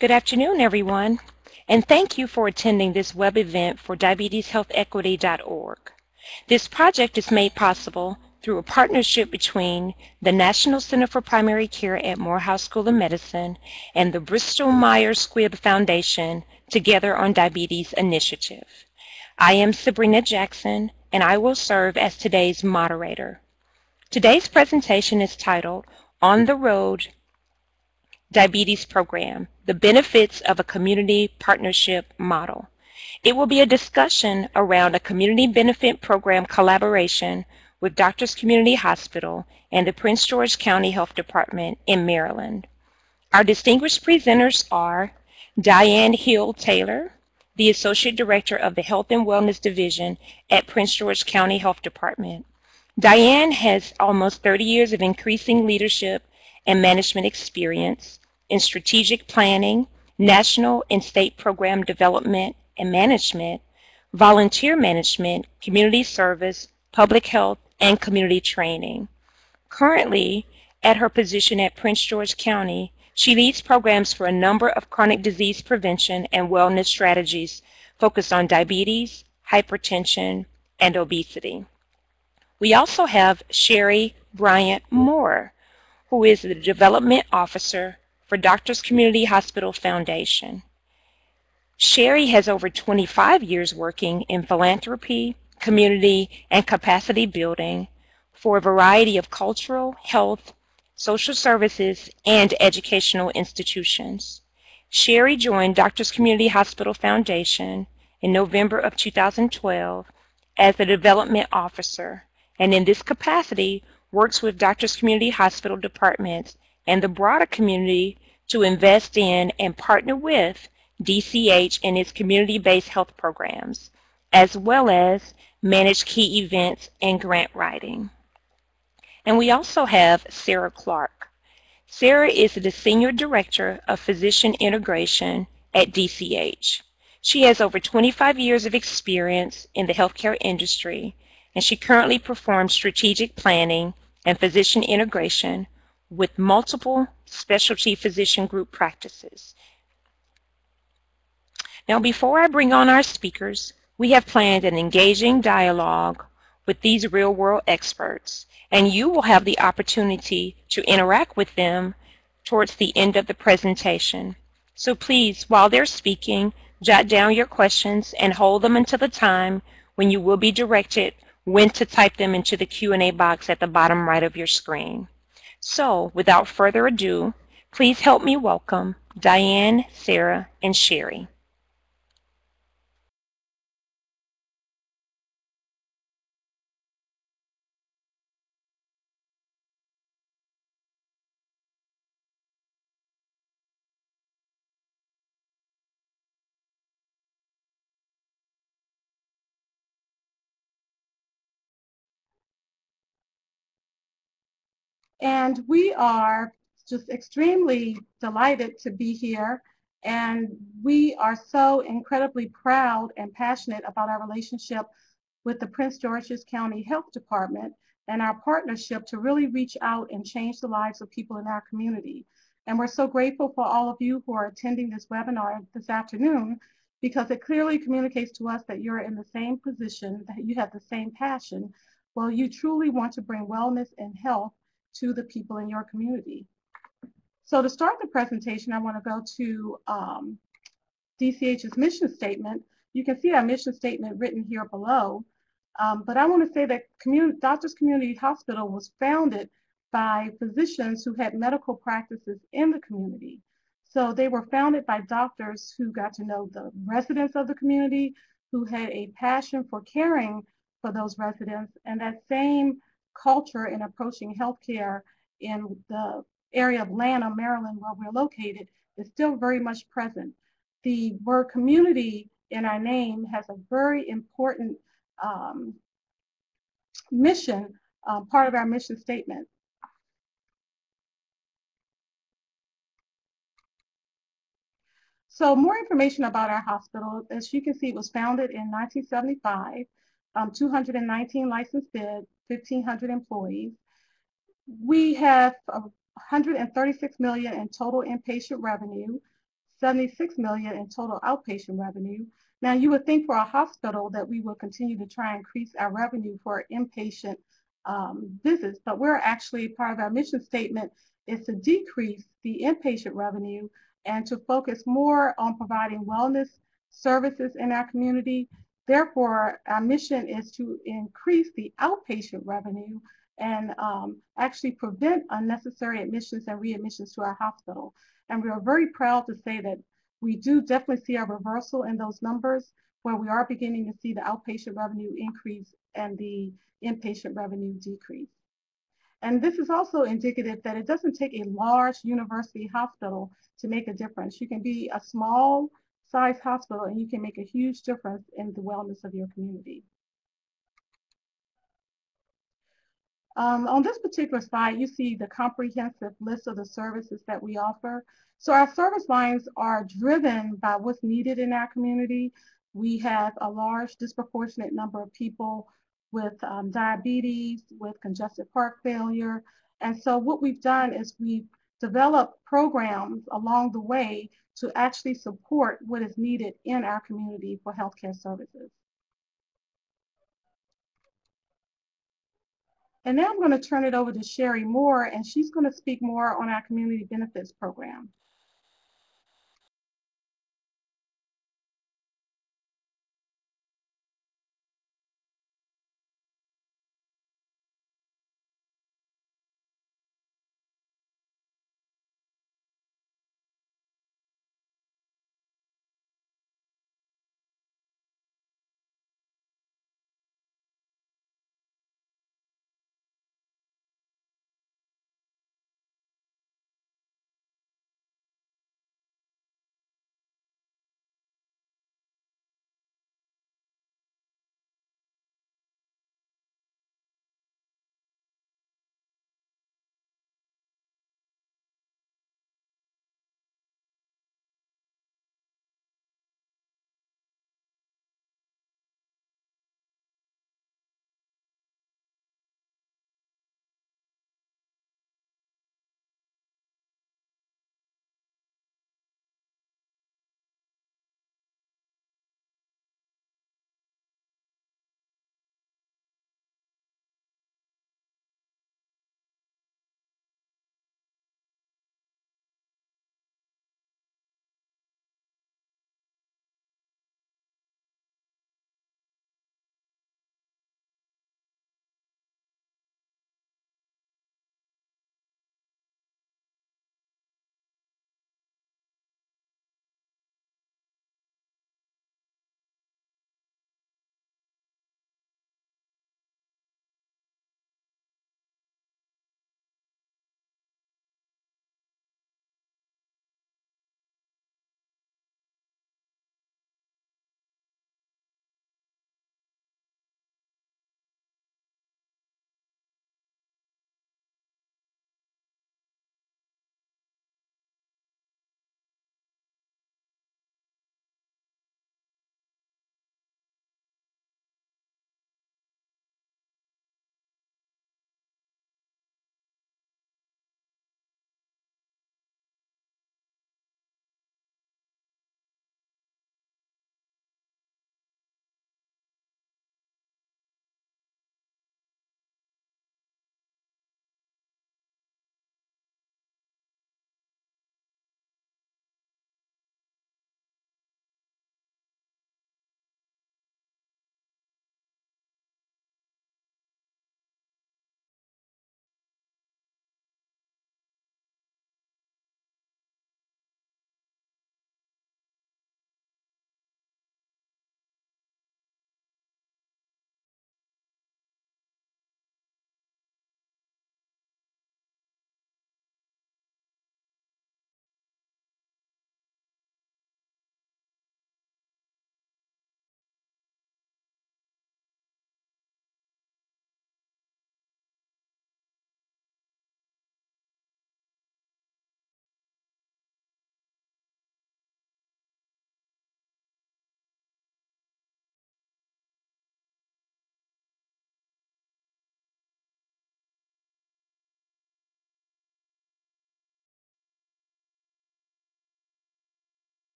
Good afternoon, everyone, and thank you for attending this web event for diabeteshealthequity.org. This project is made possible through a partnership between the National Center for Primary Care at Morehouse School of Medicine and the Bristol-Myers Squibb Foundation Together on Diabetes initiative. I am Sabrina Jackson, and I will serve as today's moderator. Today's presentation is titled On the Road Diabetes Program, the benefits of a community partnership model. It will be a discussion around a community benefit program collaboration with Doctors Community Hospital and the Prince George County Health Department in Maryland. Our distinguished presenters are Diane Hill-Taylor, the Associate Director of the Health and Wellness Division at Prince George County Health Department. Diane has almost 30 years of increasing leadership and management experience in strategic planning, national and state program development and management, volunteer management, community service, public health, and community training. Currently, at her position at Prince George County, she leads programs for a number of chronic disease prevention and wellness strategies focused on diabetes, hypertension, and obesity. We also have Sherry Bryant Moore, who is the Development Officer for Doctors Community Hospital Foundation. Sherry has over 25 years working in philanthropy, community, and capacity building for a variety of cultural, health, social services, and educational institutions. Sherry joined Doctors Community Hospital Foundation in November of 2012 as the Development Officer, and in this capacity works with Doctors Community Hospital departments and the broader community to invest in and partner with DCH in its community-based health programs, as well as manage key events and grant writing. And we also have Sarah Clark. Sarah is the Senior Director of Physician Integration at DCH. She has over 25 years of experience in the healthcare industry, and she currently performs strategic planning and physician integration with multiple specialty physician group practices. Now, before I bring on our speakers, we have planned an engaging dialogue with these real-world experts, and you will have the opportunity to interact with them towards the end of the presentation. So please, while they're speaking, jot down your questions and hold them until the time when you will be directed when to type them into the Q&A box at the bottom right of your screen. So, without further ado, please help me welcome Diane, Sarah, and Sherry. And we are just extremely delighted to be here. And we are so incredibly proud and passionate about our relationship with the Prince George's County Health Department and our partnership to really reach out and change the lives of people in our community. And we're so grateful for all of you who are attending this webinar this afternoon, because it clearly communicates to us that you're in the same position, that you have the same passion. Well, you truly want to bring wellness and health to the people in your community. So to start the presentation, I want to go to DCH's mission statement. You can see our mission statement written here below. But I want to say that Doctors Community Hospital was founded by physicians who had medical practices in the community. So they were founded by doctors who got to know the residents of the community, who had a passion for caring for those residents, and that same culture in approaching healthcare in the area of Lanham, Maryland, where we're located, is still very much present. The word community in our name has a very important mission, part of our mission statement. So more information about our hospital. As you can see, it was founded in 1975, 219 licensed beds, 1,500 employees. We have 136 million in total inpatient revenue, $76 million in total outpatient revenue. Now, you would think for a hospital that we will continue to try and increase our revenue for inpatient visits, but we're actually, part of our mission statement is to decrease the inpatient revenue and to focus more on providing wellness services in our community. Therefore, our mission is to increase the outpatient revenue and actually prevent unnecessary admissions and readmissions to our hospital. And we are very proud to say that we do definitely see a reversal in those numbers, where we are beginning to see the outpatient revenue increase and the inpatient revenue decrease. And this is also indicative that it doesn't take a large university hospital to make a difference. You can be a small size hospital and you can make a huge difference in the wellness of your community. On this particular slide, you see the comprehensive list of the services that we offer. So our service lines are driven by what's needed in our community. We have a large disproportionate number of people with diabetes, with congestive heart failure. And so what we've done is we've developed programs along the way to actually support what is needed in our community for healthcare services. And now I'm going to turn it over to Sherry Moore, and she's going to speak more on our community benefits program.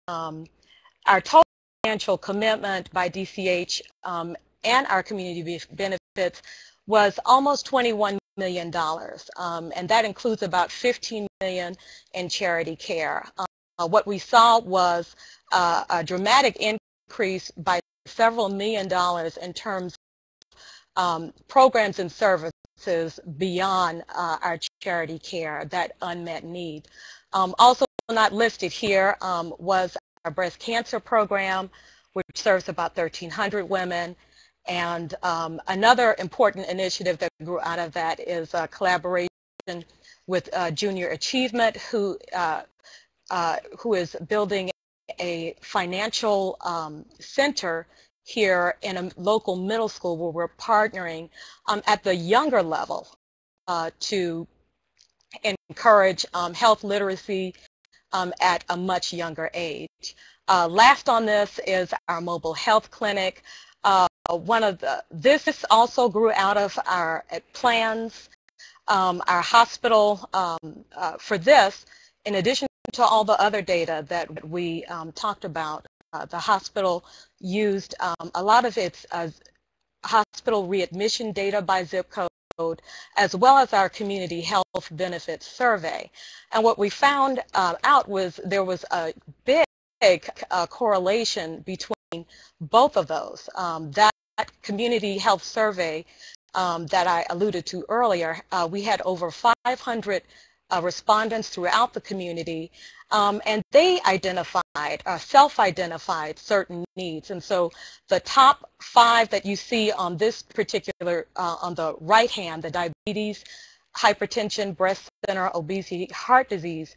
our total financial commitment by DCH and our community benefits was almost $21 million, and that includes about $15 million in charity care. What we saw was a dramatic increase by several million dollars in terms of programs and services beyond our charity care, that unmet need. Also not listed here was our breast cancer program, which serves about 1,300 women. And another important initiative that grew out of that is a collaboration with Junior Achievement, who is building a financial center here in a local middle school where we're partnering at the younger level to encourage health literacy at a much younger age. Last on this is our mobile health clinic. This also grew out of our plans. Our hospital, for this, in addition to all the other data that we talked about, the hospital used a lot of its hospital readmission data by zip code, as well as our community health benefits survey. And what we found out was there was a big correlation between both of those. That community health survey that I alluded to earlier, we had over 500 respondents throughout the community, and they identified, self-identified certain needs. And so the top 5 that you see on this particular, on the right hand, the diabetes, hypertension, breast center, obesity, heart disease,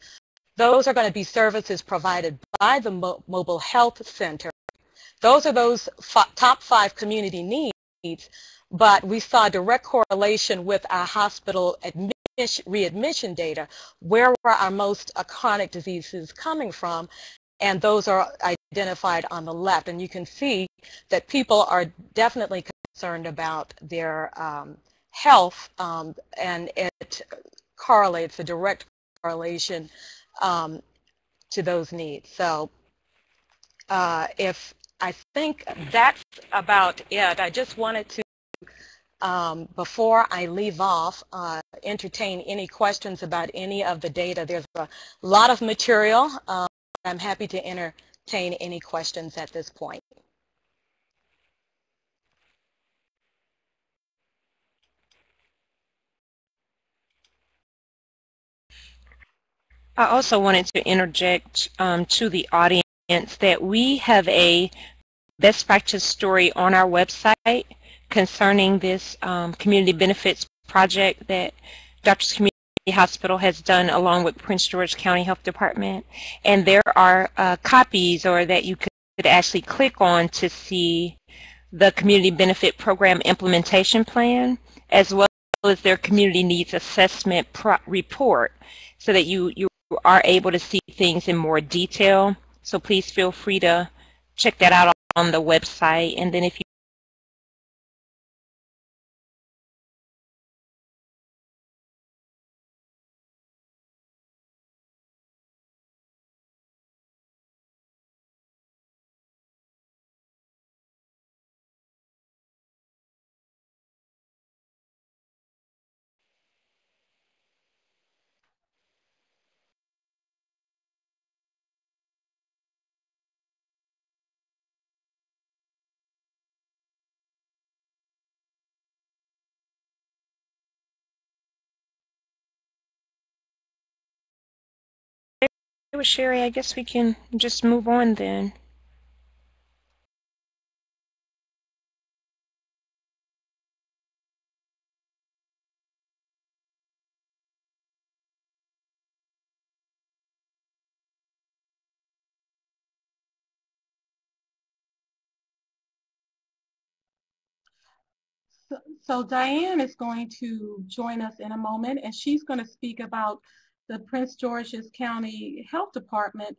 those are going to be services provided by the mobile health center. Those are those top 5 community needs, but we saw a direct correlation with our hospital readmission data. Where were our most chronic diseases coming from? And those are identified on the left. And you can see that people are definitely concerned about their health, and it correlates, a direct correlation to those needs. So I think that's about it. I just wanted to, before I leave off, entertain any questions about any of the data. There's a lot of material. I'm happy to entertain any questions at this point. I also wanted to interject to the audience that we have a best practice story on our website concerning this community benefits project that Doctors Community Hospital has done along with Prince George County Health Department. And there are copies, or that you could actually click on to see the Community Benefit Program Implementation Plan, as well as their Community Needs Assessment report, so that you are able to see things in more detail. So please feel free to check that out on the website. And then if you Sherry, I guess we can just move on then. So Diane is going to join us in a moment, and she's going to speak about the Prince George's County Health Department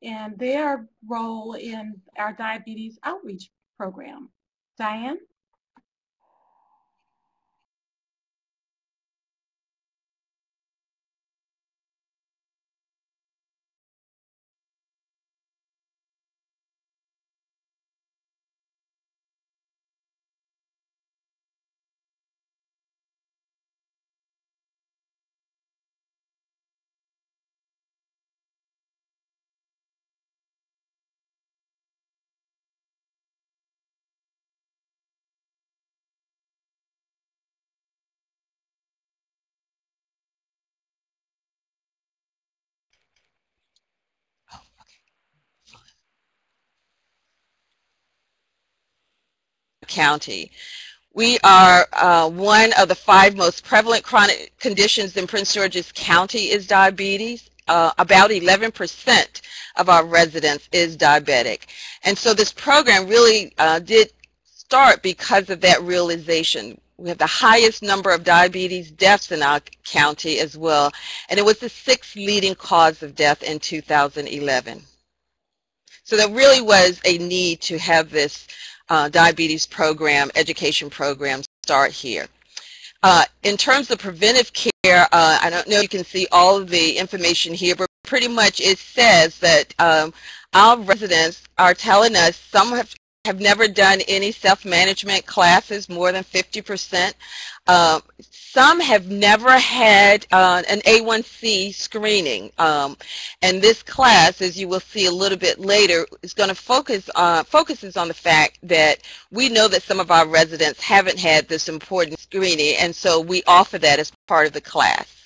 and their role in our diabetes outreach program. Diane? county. We are one of the 5 most prevalent chronic conditions in Prince George's County is diabetes. About 11% of our residents is diabetic. And so this program really did start because of that realization. We have the highest number of diabetes deaths in our county as well, and it was the 6th leading cause of death in 2011. So there really was a need to have this diabetes program, education program start here. In terms of preventive care, I don't know if you can see all of the information here, but pretty much it says that our residents are telling us some have never done any self-management classes, more than 50%. Some have never had an A1C screening. And this class, as you will see a little bit later, is going to focuses on the fact that we know that some of our residents haven't had this important screening, and so we offer that as part of the class.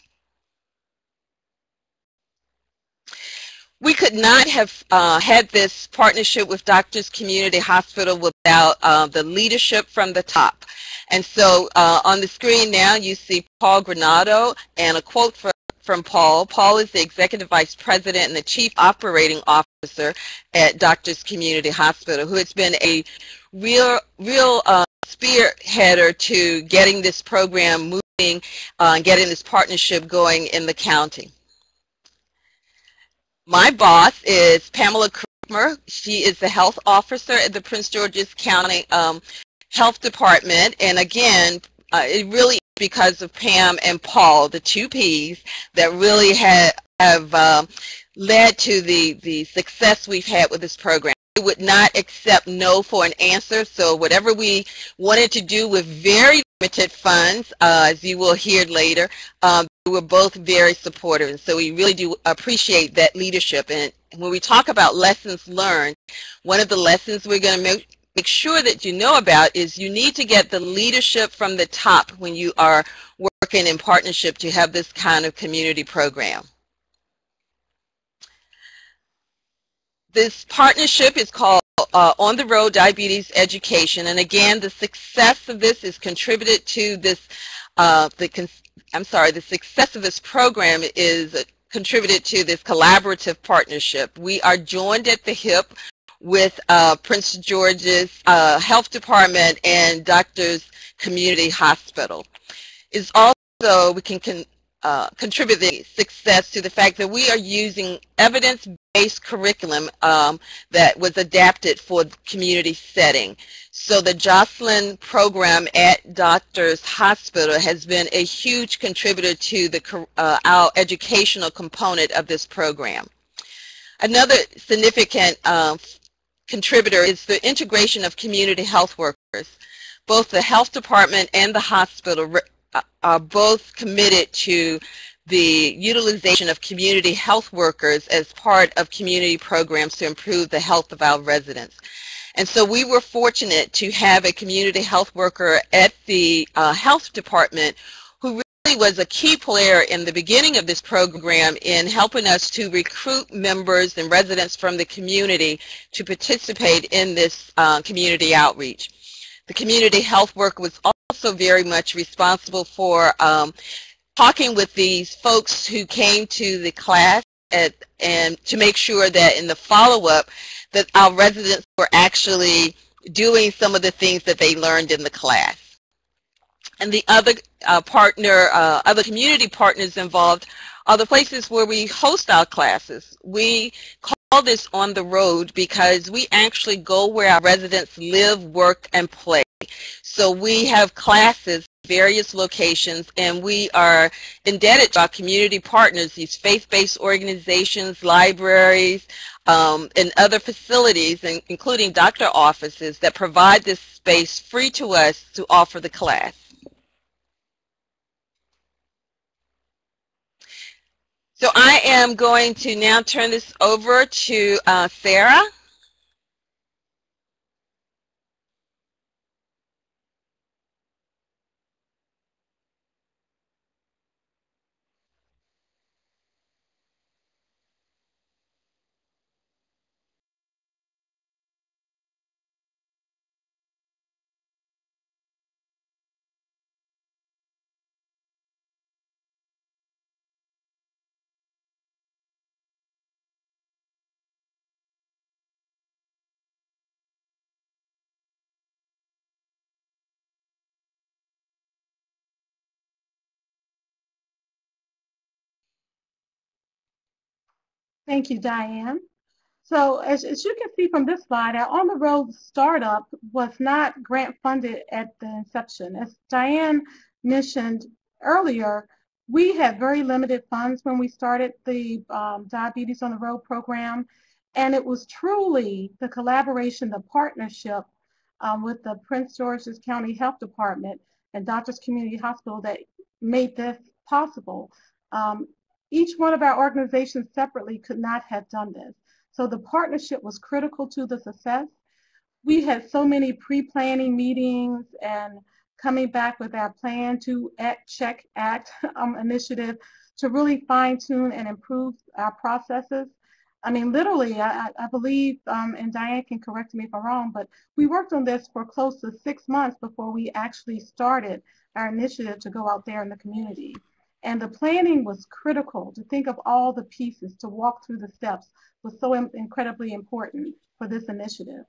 We could not have had this partnership with Doctors Community Hospital without the leadership from the top. And so on the screen now you see Paul Granado, and a quote from Paul. Paul is the Executive Vice President and the Chief Operating Officer at Doctors Community Hospital, who has been a real spearheader to getting this program moving, getting this partnership going in the county. My boss is Pamela Krugmer. She is the health officer at the Prince George's County Health Department. And again, it really is because of Pam and Paul, the 2 Ps, that really have led to the success we've had with this program. We would not accept no for an answer, so whatever we wanted to do with very limited funds, as you will hear later, we're both very supportive, and so we really do appreciate that leadership. And when we talk about lessons learned, one of the lessons we're going to make sure that you know about is you need to get the leadership from the top when you are working in partnership to have this kind of community program. This partnership is called On the Road Diabetes Education, and again, the success of this is contributed to this, the success of this program is contributed to this collaborative partnership. We are joined at the hip with Prince George's Health Department and Doctors Community Hospital. It's also, we can contribute the success to the fact that we are using evidence-based curriculum that was adapted for the community setting. So the Joslin program at Doctors Hospital has been a huge contributor to the, our educational component of this program. Another significant contributor is the integration of community health workers. Both the health department and the hospital are both committed to the utilization of community health workers as part of community programs to improve the health of our residents. And so we were fortunate to have a community health worker at the health department who really was a key player in the beginning of this program in helping us to recruit members and residents from the community to participate in this community outreach. The community health worker was also very much responsible for talking with these folks who came to the class and to make sure that in the follow-up that our residents were actually doing some of the things that they learned in the class. And the other other community partners involved are the places where we host our classes. We call this On the Road because we actually go where our residents live, work, and play. So we have classes at various locations, and we are indebted to our community partners, these faith-based organizations, libraries, and other facilities, including doctor offices, that provide this space free to us to offer the class. So I am going to now turn this over to Sarah. Thank you, Diane. So as you can see from this slide, our On the Road startup was not grant funded at the inception. As Diane mentioned earlier, we had very limited funds when we started the Diabetes on the Road program, and it was truly the collaboration, the partnership with the Prince George's County Health Department and Doctors Community Hospital that made this possible. Each one of our organizations separately could not have done this. So the partnership was critical to the success. We had so many pre-planning meetings and coming back with our plan to check act initiative to really fine-tune and improve our processes. I mean, literally, I believe, and Diane can correct me if I'm wrong, but we worked on this for close to 6 months before we actually started our initiative to go out there in the community. And the planning was critical. To think of all the pieces, to walk through the steps was so incredibly important for this initiative.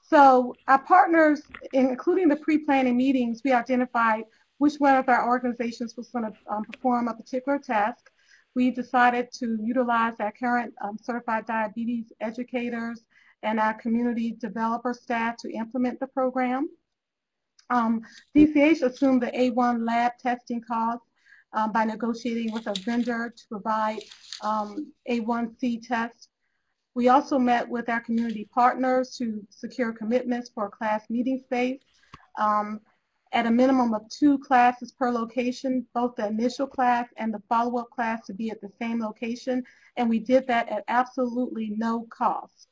So our partners, including the pre-planning meetings, we identified which one of our organizations was going to perform a particular task. We decided to utilize our current certified diabetes educators and our community developer staff to implement the program. DCH assumed the A1 lab testing costs by negotiating with a vendor to provide A1C tests. We also met with our community partners to secure commitments for a class meeting space at a minimum of 2 classes per location, both the initial class and the follow-up class to be at the same location, and we did that at absolutely no cost.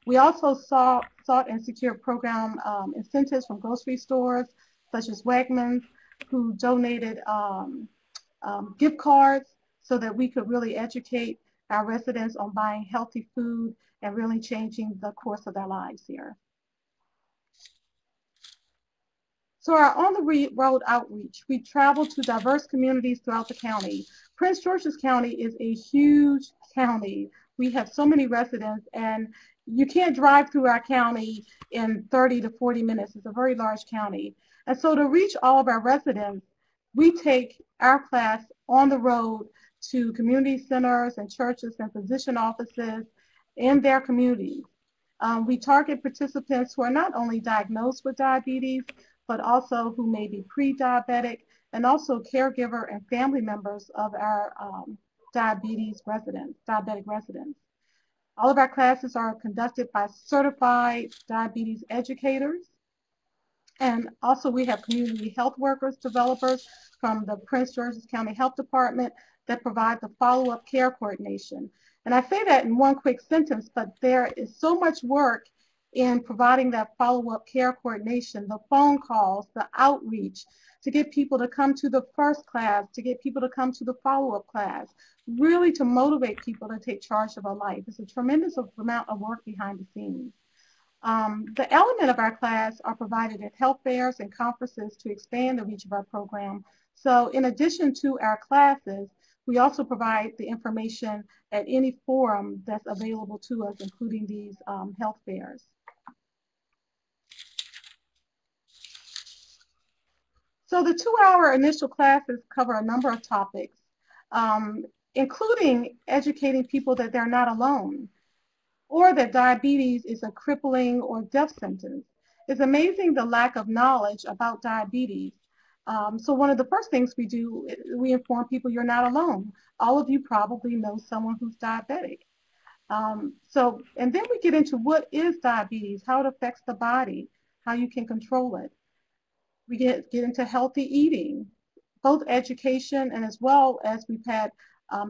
We also sought and secured program incentives from grocery stores such as Wegmans, who donated gift cards so that we could really educate our residents on buying healthy food and really changing the course of their lives here. So our On the Road outreach, we traveled to diverse communities throughout the county. Prince George's County is a huge county. We have so many residents, and you can't drive through our county in 30 to 40 minutes. It's a very large county. And so to reach all of our residents, we take our class on the road to community centers and churches and physician offices in their communities. We target participants who are not only diagnosed with diabetes, but also who may be pre-diabetic, and also caregiver and family members of our diabetic residents. All of our classes are conducted by certified diabetes educators. And also we have community health workers, developers from the Prince George's County Health Department that provide the follow-up care coordination. And I say that in one quick sentence, but there is so much work in providing that follow-up care coordination, the phone calls, the outreach, to get people to come to the first class, to get people to come to the follow-up class, really to motivate people to take charge of our life. It's a tremendous amount of work behind the scenes. The element of our class are provided at health fairs and conferences to expand the reach of our program. So in addition to our classes, we also provide the information at any forum that's available to us, including these health fairs. So the 2-hour initial classes cover a number of topics, including educating people that they're not alone, or that diabetes is a crippling or death sentence. It's amazing the lack of knowledge about diabetes. So one of the first things we do, we inform people you're not alone. All of you probably know someone who's diabetic. And then we get into what is diabetes, how it affects the body, how you can control it. We get into healthy eating, both education and as well as we've had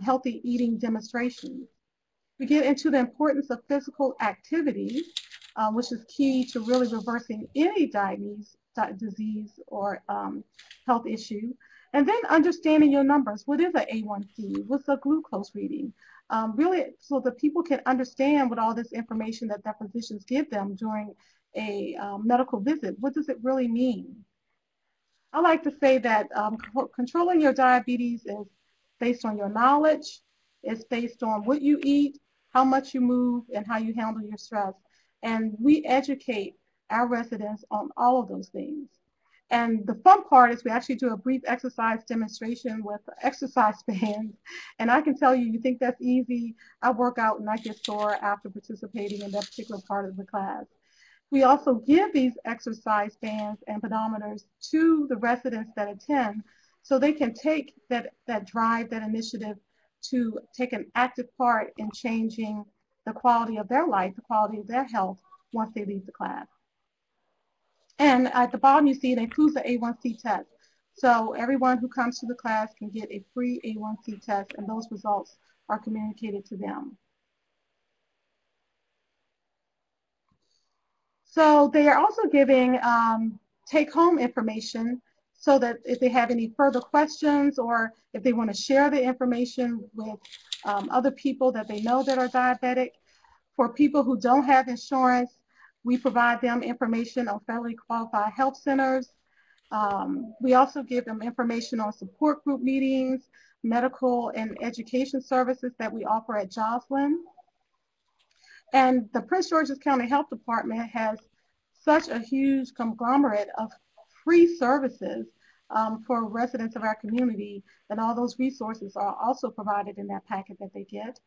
healthy eating demonstrations. We get into the importance of physical activity, which is key to really reversing any disease or health issue. And then understanding your numbers. What is an A1C? What's a glucose reading? Really, so that people can understand what all this information that their physicians give them during a medical visit. What does it really mean? I like to say that controlling your diabetes is based on your knowledge. It's based on what you eat, how much you move, and how you handle your stress. And we educate our residents on all of those things. And the fun part is we actually do a brief exercise demonstration with exercise bands. And I can tell you, you think that's easy. I work out and I get sore after participating in that particular part of the class. We also give these exercise bands and pedometers to the residents that attend so they can take that drive, that initiative to take an active part in changing the quality of their life, the quality of their health once they leave the class. And at the bottom you see it includes the A1C test. So everyone who comes to the class can get a free A1C test, and those results are communicated to them. So they are also giving take-home information so that if they have any further questions or if they want to share the information with other people that they know that are diabetic. For people who don't have insurance, we provide them information on federally qualified health centers. We also give them information on support group meetings, medical and education services that we offer at Joslin. And the Prince George's County Health Department has such a huge conglomerate of free services for residents of our community, and all those resources are also provided in that packet that they get.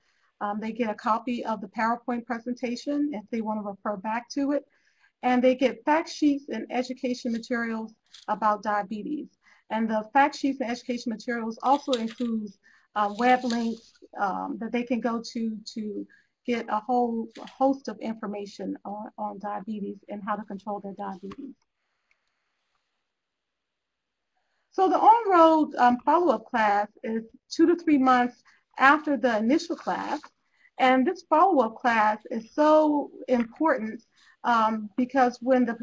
They get a copy of the PowerPoint presentation if they want to refer back to it, and they get fact sheets and education materials about diabetes. And the fact sheets and education materials also includes web links that they can go to get a whole host of information on diabetes and how to control their diabetes. So the on-road follow-up class is 2 to 3 months after the initial class. And this follow-up class is so important because when the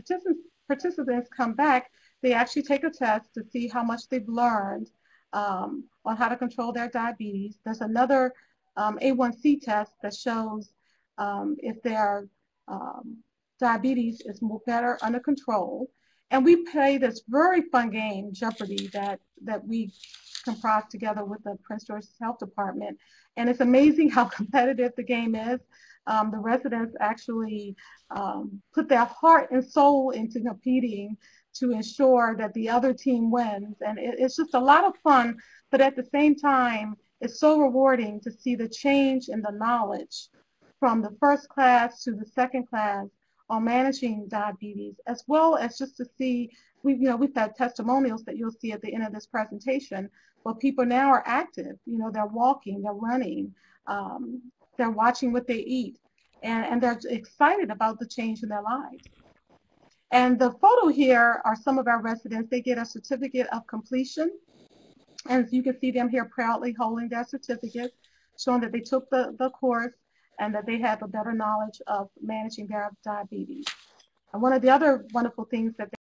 participants come back, they actually take a test to see how much they've learned on how to control their diabetes. There's another A1C test that shows if their diabetes is better under control. And we play this very fun game, Jeopardy, that we comprise together with the Prince George's Health Department. And it's amazing how competitive the game is. The residents actually put their heart and soul into competing to ensure that the other team wins. And it's just a lot of fun, but at the same time, it's so rewarding to see the change in the knowledge from the first class to the second class on managing diabetes, as well as just to see, we've had testimonials that you'll see at the end of this presentation, where people now are active. They're walking, they're running, they're watching what they eat, and they're excited about the change in their lives. And the photo here are some of our residents. They get a certificate of completion, and you can see them here proudly holding their certificate, showing that they took the course and that they have a better knowledge of managing their diabetes. And one of the other wonderful things that